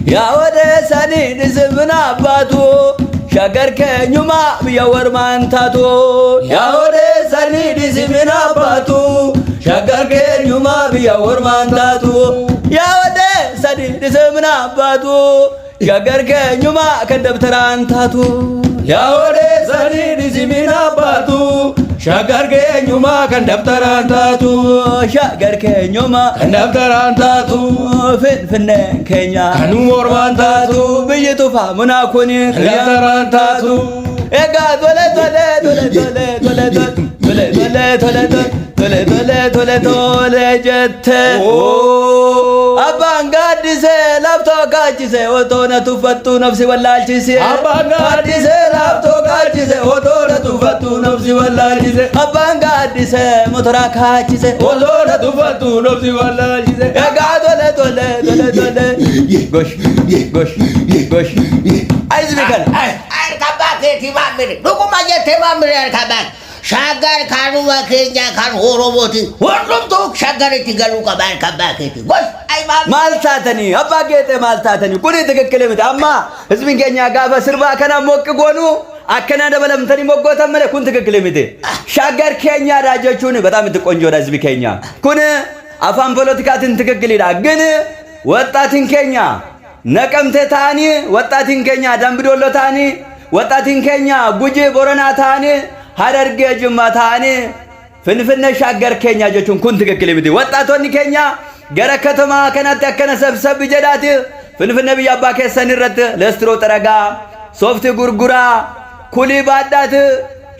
يا ودي سني نزمنا باتو شجر كنيما بيور مانتاتو يا ودي سني نزمنا باتو شجر كنيما بيور مانتاتو يا ودي سني نزمنا باتو شجر كنيما كدبتران تاتو يا ودي سني نزمنا باتو شجر كنيما كدبتران تاتو شجر كنيما كدبتران تاتو فن كنيا كنور مانتاتو بيتو فامنا كوني كدبتران تاتو اغا دوله دوله دوله دوله دوله دوله دوله دوله دوله جت أبانغاديسه لابتو كاجيسه وتونا تفتو نفسي واللاجيسه أبانغاديسه لابتو كاجيسه وتونا تفتو نفسي واللاجيسه أبانغاديسه موتورا كاجيسه وتونا تفتو نفسي واللاجيسه اغا دوله دوله دوله دوله غوش غوش غوش عايز بكن كباكيتي مامري دوكما جتي مامري كباك شاغر كانوا وكينيا كان هوروبوتي ሁሉም ቶክ ሻጋሪቲ ገሉ ከባን ከባከቲ ጎሽ አይማም ማልታተኒ አባጌቴ ማልታተኒ ኩኒ ተከከለ መት አማ ህዝብን ከኛ ጋፋ ስርባ ከና ሞቅ ጎኑ አከና ደበለምተኒ ሞጎተመለ ኩን ተከከለ መት ሻጋር ከኛ ዳጆቹን በጣም ትቆንጆ ህዝብ ከኛ ኩን አፋን ፖለቲካትን ተከከለዳ ግን ወጣትን ከኛ ነቀምቴ ታኒ ወጣትን ከኛ ዳምብዶሎ ታኒ ወጣትን ከኛ ጉጂ ቦረና ታኒ ሀረርጌ ጅማታኒ ፍንፍነ ሻገር ከኛ ጆቹን ኩን ትክክል ይምዲ ወጣቶኒ ከኛ ገረ ከተማ ከናት ያከነ ሰብሰብ ጀዳት ፍንፍነ ቢያባ ከሰንረት ለስትሮ ጠረጋ ሶፍት ጉርጉራ ኩሊ ባዳት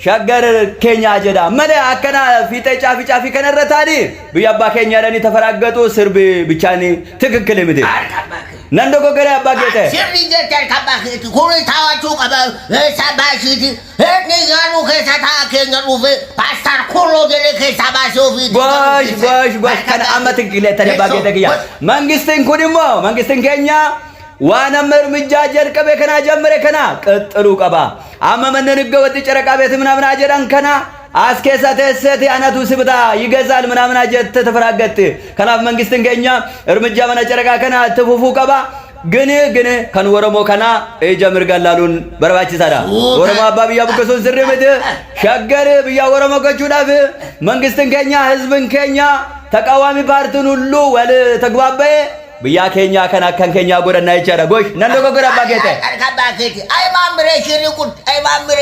ሻገር ከኛ ጀዳ መለ አከና ፊጤ ጫፊ ጫፊ ከነረታኒ ቢያባ ከኛ ለኒ ተፈራገጡ ስርብ ብቻኒ ትክክል ይምዲ ነንዶ ጎገረ አባጌተ ሲሪጀት ካልካባከቲ ኮሪ ታዋቹ ቀባ ሳባሺቲ ሄኒጋኑ ከሳታ ከኛኑ ፓስታር ኮሎ ገለ ከሳባሾፊ ጎሽ ጎሽ ጎሽ ከነ አመት ግለተ ባጌተ ግያ መንግስትን ኩዲሞ መንግስትን ከኛ ዋና መርምጃ ጀርቀበ ከና ጀመረ ከና ቀጥሉ ቀባ አመመነን ገወጥ ጨረቃ ቤት ምናምን አጀራን ከና አስከሳ ተሰተ አናቱ ስብታ ይገዛል ምናምን አጀት ተፈራገጥ ከናፍ መንግስትን ከኛ እርምጃ መነጨረቃ ከና ተፉፉ ቀባ ግን ከን ወረሞ ከና እጀምር ገላሉን በርባች ሳዳ ወረሞ አባብያ በከሶ ዝርምት ሸገር ብያ ወረሞ ከቹዳፍ መንግስትን ከኛ ህዝብን ከኛ ተቃዋሚ ፓርቲን ሁሉ ወለ ተግባባየ ብያ ከኛ ከና ከኛ ጎረና ይቻራ ጎሽ ነንዶ ጎገራ ባጌተ አርካባከቲ አይ ማምሬ ሽሪቁት አይ ማምሬ